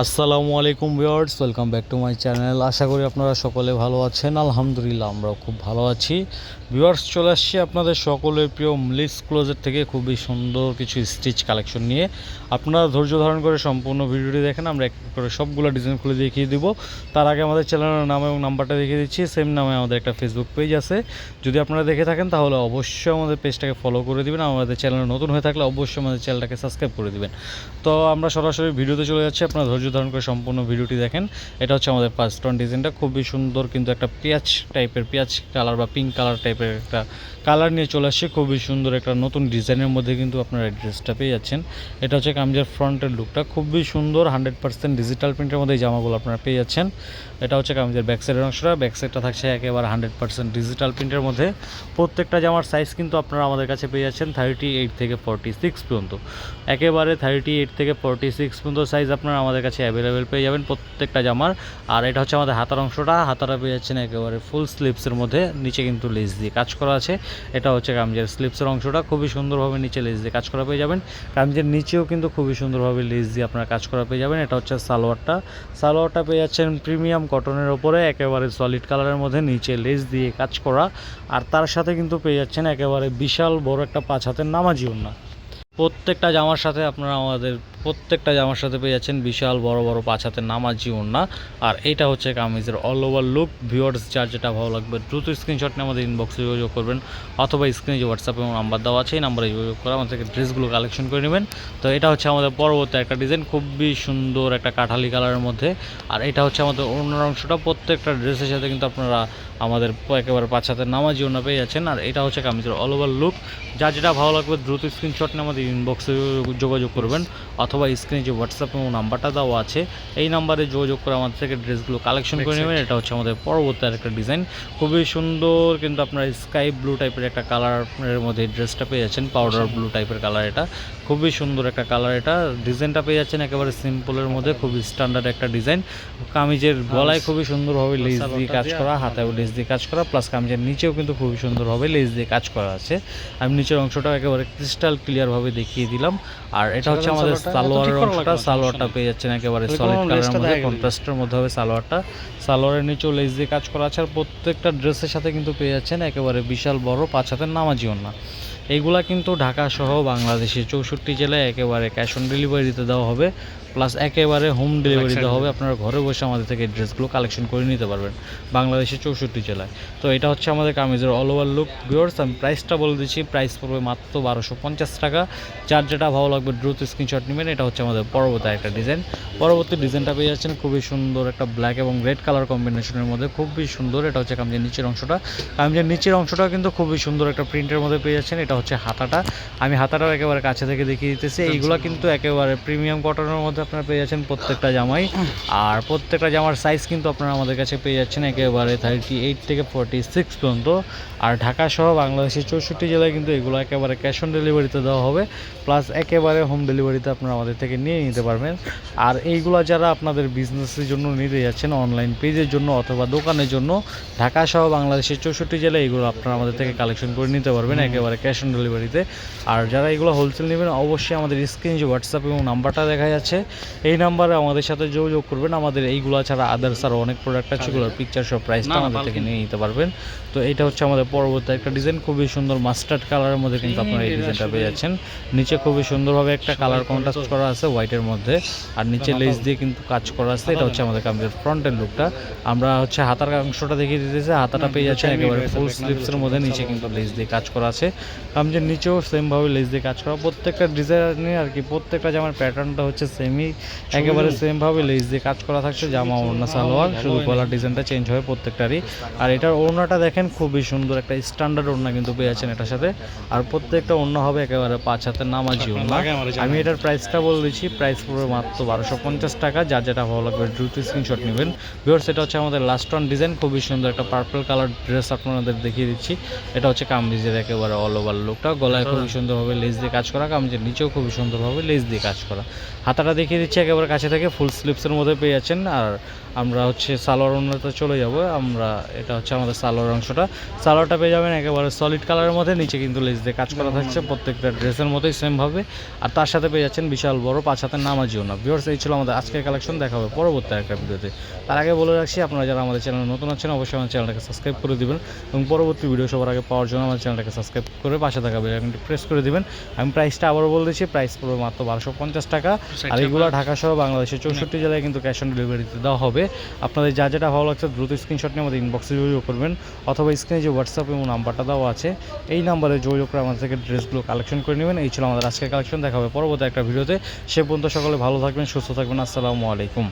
আসসালামু আলাইকুম viewers, welcome back to my channel. আশা করি আপনারা সকলে ভালো আছেন। আলহামদুলিল্লাহ আমরাও খুব ভালো আছি। ভিউয়ার্স, চলে আসছি আপনাদের সকলের প্রিয় মলিক্স ক্লোজেট থেকে খুবই সুন্দর কিছু স্টিচ কালেকশন নিয়ে। আপনারা ধৈর্য ধারণ করে সম্পূর্ণ ভিডিওটি দেখেন, আমরা এক করে সবগুলো ডিজাইন খুলে দেখিয়ে দিব। তার আগে আমাদের চ্যানেলের নাম এবং নাম্বারটা দেখিয়ে দিচ্ছি। সেম নামে আমাদের একটা ফেসবুক পেজ আছে, যদি আপনারা দেখে থাকেন তাহলে অবশ্যই আমাদের পেজটাকে ফলো করে দিবেন। আমাদের চ্যানেলে নতুন হয়ে থাকলে অবশ্যই আমাদের চ্যানেলটাকে সাবস্ক্রাইব করে দিবেন। তো আমরা সরাসরি ভিডিওতে চলে যাচ্ছি, আপনারা ধৈর্য ধারণ করে সম্পূর্ণ ভিডিওটি দেখেন। এটা হচ্ছে আমাদের ফার্স্ট ওয়ান ডিজাইনটা, খুবই সুন্দর কিন্তু একটা পেঁয়াজ টাইপের, পেঁয়াজ কালার বা পিঙ্ক কালার টাইপের একটা কালার নিয়ে চলে আসছে। খুবই সুন্দর একটা নতুন ডিজাইনের মধ্যে কিন্তু আপনারা এই ড্রেসটা পেয়ে যাচ্ছেন। এটা হচ্ছে কামিজের ফ্রন্টের লুকটা, খুবই সুন্দর 100% ডিজিটাল প্রিন্টের মধ্যে এই জামাগুলো আপনারা পেয়ে যাচ্ছেন। এটা হচ্ছে কামিজের ব্যাক সাইডের অংশটা, ব্যাক সাইডটা থাকছে একেবারে 100% ডিজিটাল প্রিন্টের মধ্যে। প্রত্যেকটা জামার সাইজ কিন্তু আপনারা আমাদের কাছে পেয়ে যাচ্ছেন 38 থেকে 46 পর্যন্ত, একেবারে 38 থেকে 46 পর্যন্ত সাইজ আপনারা আমাদের কাছে অ্যাভেলেবেল পেয়ে যাবেন প্রত্যেকটা জামার। আর এটা হচ্ছে আমাদের হাতার অংশটা, হাতাটা পেয়ে যাচ্ছেন একেবারে ফুল স্লিভসের মধ্যে, নিচে কিন্তু লেস দিয়ে কাজ করা আছে। এটা হচ্ছে কামিজের স্লিভসের অংশটা, খুবই সুন্দরভাবে নিচে লেস দিয়ে কাজ করা পেয়ে যাবেন। কামিজের নিচেও কিন্তু খুবই সুন্দরভাবে লেস দিয়ে আপনারা কাজ করা পেয়ে যাবেন। এটা হচ্ছে সালোয়ারটা, সালোয়ারটা পেয়ে যাচ্ছেন প্রিমিয়াম কটনের ওপরে একেবারে সলিড কালারের মধ্যে, নিচে লেস দিয়ে কাজ করা। আর তার সাথে কিন্তু পেয়ে যাচ্ছেন একেবারে বিশাল বড় একটা 5 হাতের নামাজি ওড়না। প্রত্যেকটা জামার সাথে আপনারা আমাদের প্রত্যেকটা জামার সাথে পেয়ে যাচ্ছেন বিশাল বড় বড় 5 হাতের নামাজি ওড়না। আর এইটা হচ্ছে কামিজের অল ওভার লুক। ভিউয়ার্স, যার যেটা ভালো লাগবে দ্রুত স্ক্রিনশট নিয়ে আমাদের ইনবক্সে যোগাযোগ করবেন, অথবা স্ক্রিনে যে হোয়াটসঅ্যাপ এবং নাম্বার দেওয়া আছে এই নাম্বারে যোগাযোগ করে আমাদের থেকে ড্রেসগুলো কালেকশন করে নেবেন। তো এটা হচ্ছে আমাদের পরবর্তী একটা ডিজাইন, খুবই সুন্দর একটা কাঠালি কালারের মধ্যে। আর এটা হচ্ছে আমাদের ওড়নার অংশটা, প্রত্যেকটা ড্রেসের সাথে কিন্তু আপনারা আমাদের একেবারে 5 হাতের নামাজি ওড়না পেয়ে যাচ্ছেন। আর এটা হচ্ছে কামিজের অল ওভার লুক। যার যেটা ভালো লাগবে দ্রুত স্ক্রিনশট নিয়ে আমাদের ইনবক্সে যোগাযোগ করবেন, অথবা স্ক্রিনে যে হোয়াটসঅ্যাপ এবং নাম্বারটা দেওয়া আছে এই নাম্বারে যোগাযোগ করে আমাদের থেকে ড্রেসগুলো কালেকশন করে নেবেন। এটা হচ্ছে আমাদের পরবর্তী আরেকটা ডিজাইন, খুবই সুন্দর কিন্তু আপনার স্কাই ব্লু টাইপের একটা কালারের মধ্যে ড্রেসটা পেয়ে যাচ্ছেন, পাউডার ব্লু টাইপের কালার। এটা খুবই সুন্দর একটা কালার, এটা ডিজাইনটা পেয়ে যাচ্ছেন একেবারে সিম্পলের মধ্যে, খুবই স্ট্যান্ডার্ড একটা ডিজাইন। কামিজের গলায় খুবই সুন্দরভাবে লেস দিয়ে কাজ করা, হাতেও লেস দিয়ে কাজ করা, প্লাস কামিজের নিচেও কিন্তু খুবই সুন্দরভাবে লেস দিয়ে কাজ করা আছে। আমি নিচের অংশটাও একেবারে ক্রিস্টাল ক্লিয়ারভাবে দেখিয়ে দিলাম। আর এটা হচ্ছে আমাদের সালোয়ারের অংশটা, সালোয়ারটা পেয়ে যাচ্ছেন একেবারে সলিড কালারের মধ্যে, কন্ট্রাস্টের মধ্যে হবে সালোয়ারটা। সালোয়ারের নিচেও লেস দিয়ে কাজ করা আছে। আর প্রত্যেকটা ড্রেসের সাথে কিন্তু পেয়ে যাচ্ছেন একেবারে বিশাল বড় 5 হাতের নামাজি ওড়না। এইগুলা কিন্তু ঢাকা সহ বাংলাদেশের 64 জেলায় একেবারে ক্যাশ অন ডেলিভারিতে দেওয়া হবে, প্লাস একেবারে হোম ডেলিভারি দেওয়া হবে। আপনারা ঘরে বসে আমাদের থেকে ড্রেসগুলো কালেকশন করে নিতে পারবেন বাংলাদেশের 64 জেলায়। তো এটা হচ্ছে আমাদের কামিজের অল ওভার লুক। ভিউয়ার্স, আমি প্রাইসটা বলে দিচ্ছি, প্রাইস পড়বে মাত্র 1250 টাকা। যার যেটা ভালো লাগবে দ্রুত স্ক্রিনশট নেবেন। এটা হচ্ছে আমাদের পরবর্তী একটা ডিজাইন, পরবর্তী ডিজাইনটা পেয়ে যাচ্ছেন খুবই সুন্দর একটা ব্ল্যাক এবং রেড কালার কম্বিনেশনের মধ্যে, খুবই সুন্দর। এটা হচ্ছে কামিজের নিচের অংশটা, কামিজের নিচের অংশটাও কিন্তু খুবই সুন্দর একটা প্রিন্টের মধ্যে পেয়ে যাচ্ছেন। এটা হচ্ছে হাতাটা, আমি হাতাটাও একেবারে কাছে থেকে দেখিয়ে দিতেছি। এইগুলো কিন্তু একেবারে প্রিমিয়াম কটনের মধ্যে আপনারা পেয়ে যাচ্ছেন প্রত্যেকটা জামাই। আর প্রত্যেকটা জামার সাইজ কিন্তু আপনারা আমাদের কাছে পেয়ে যাচ্ছেন একেবারে 38 থেকে 46 পর্যন্ত। আর ঢাকা সহ বাংলাদেশের 64 জেলায় কিন্তু এগুলো একেবারে ক্যাশ অন ডেলিভারিতে দেওয়া হবে, প্লাস একেবারে হোম ডেলিভারিতে আপনারা আমাদের থেকে নিয়ে নিতে পারবেন। আর এইগুলো যারা আপনাদের বিজনেসের জন্য নিতে যাচ্ছেন, অনলাইন পেজের জন্য অথবা দোকানের জন্য, ঢাকা সহ বাংলাদেশের 64 জেলায় এগুলো আপনারা আমাদের থেকে কালেকশন করে নিতে পারবেন একেবারে ক্যাশ অন ডেলিভারিতে। আর যারা এগুলো হোলসেল নেবেন অবশ্যই আমাদের স্ক্রিনে যে হোয়াটসঅ্যাপ এবং নাম্বারটা দেখা যাচ্ছে এই নাম্বারে আমাদের সাথে যোগাযোগ করবেন। আমাদের এইগুলো ছাড়া আদার্স আরও অনেক প্রোডাক্ট আছে, এগুলোর পিকচার সব প্রাইসটা আমাদের থেকে নিয়ে নিতে পারবেন। তো এইটা হচ্ছে আমাদের পরবর্তী একটা ডিজাইন, খুবই সুন্দর মাস্টার্ড কালারের মধ্যে কিন্তু আপনারা এই ডিজাইনটা পেয়ে যাচ্ছেন। নিচে খুবই সুন্দরভাবে একটা কালার কন্ট্রাস্ট করা আছে হোয়াইটের মধ্যে, আর নিচে লেস দিয়ে কিন্তু কাজ করা আছে। এটা হচ্ছে আমাদের কামিজের ফ্রন্টের লুকটা। আমরা হচ্ছে হাতার অংশটা দেখিয়ে দিতেছি, হাতাটা পেয়ে যাচ্ছেন একেবারে ফুল স্লিভসের মধ্যে, নিচে কিন্তু লেস দিয়ে কাজ করা আছে। কামিজের নিচেও সেমভাবে লেস দিয়ে কাজ করা, প্রত্যেকটা ডিজাইনে আর কি প্রত্যেকটা জামার প্যাটার্নটা হচ্ছে সেমই, একেবারে সেমভাবে লেস দিয়ে কাজ করা থাকছে। জামা ওড়না সালোয়ার, শুধু গলার ডিজাইনটা চেঞ্জ হয় প্রত্যেকটারই। আর এটার ওড়নাটা দেখেন খুবই সুন্দর একটা স্ট্যান্ডার্ড ওড়না কিন্তু পেয়ে যাচ্ছেন এটার সাথে। আর প্রত্যেকটা ওড়না হবে একেবারে 5 হাতের নামাজি ওড়না। আমি এটার প্রাইসটা বলে দিচ্ছি, প্রাইস পড়বে মাত্র 1250 টাকা। যার যেটা ভালো লাগবে দ্রুত স্ক্রিনশট নেবেন। ভিউয়ার্স, এটা হচ্ছে আমাদের লাস্ট ওয়ান ডিজাইন, খুবই সুন্দর একটা পার্পল কালার ড্রেস আপনাদের দেখিয়ে দিচ্ছি। এটা হচ্ছে কামিজের একেবারে অল ওভার লুকটা, গলায় খুবই সুন্দরভাবে লেস দিয়ে কাজ করা, কামিজের নিচেও খুবই সুন্দরভাবে লেস দিয়ে কাজ করা। হাতাটা দেখিয়ে দেখিয়ে দিচ্ছি একেবারে কাছে থেকে, ফুল স্লিপসের মধ্যে পেয়ে যাচ্ছেন। আর আমরা হচ্ছে সালোয়ার ওড়নাতে চলে যাব। আমরা এটা হচ্ছে আমাদের সালোয়ার অংশটা, সালোয়ারটা পেয়ে যাবেন একেবারে সলিড কালারের মধ্যে, নিচে কিন্তু লেস দিয়ে কাজ করা থাকছে প্রত্যেকটা ড্রেসের মতোই সেমভাবে। আর তার সাথে পেয়ে যাচ্ছেন বিশাল বড় 5 হাতের নামাজি ওড়না। ভিউয়ার্স, এই ছিল আমাদের আজকের কালেকশন, দেখা হবে পরবর্তী একটা ভিডিওতে। তার আগে বলে রাখছি, আপনারা যারা আমাদের চ্যানেলে নতুন আছেন অবশ্যই আমার চ্যানেলটাকে সাবস্ক্রাইব করে দিবেন এবং পরবর্তী ভিডিও সবার আগে পাওয়ার জন্য আমার চ্যানেলটাকে সাবস্ক্রাইব করে পাশে থাকা বেল আইকনটি প্রেস করে দিবেন। আমি প্রাইসটা আবারও বলে দিচ্ছি, প্রাইস পড়বে মাত্র 1250 টাকা। আর এগুলো ঢাকা সহ বাংলাদেশের 64 জেলায় কিন্তু ক্যাশ অন ডেলিভারিতে দেওয়া হবে। আপনাদের যা যেটা ভালো লাগছে দ্রুত স্ক্রিনশট নিয়ে আমাদের ইনবক্সে যোগাযোগ করবেন, অথবা স্ক্রিনে যে হোয়াটসঅ্যাপ এবং নাম্বারটা দেওয়া আছে এই নাম্বারে যোগাযোগ করে আমাদের থেকে ড্রেসগুলো কালেকশন করে নেবেন। এই ছিল আমাদের আজকের কালেকশন, দেখা হবে পরবর্তী একটা ভিডিওতে। সে পর্যন্ত সকলে ভালো থাকবেন, সুস্থ থাকবেন। আসসালামু আলাইকুম।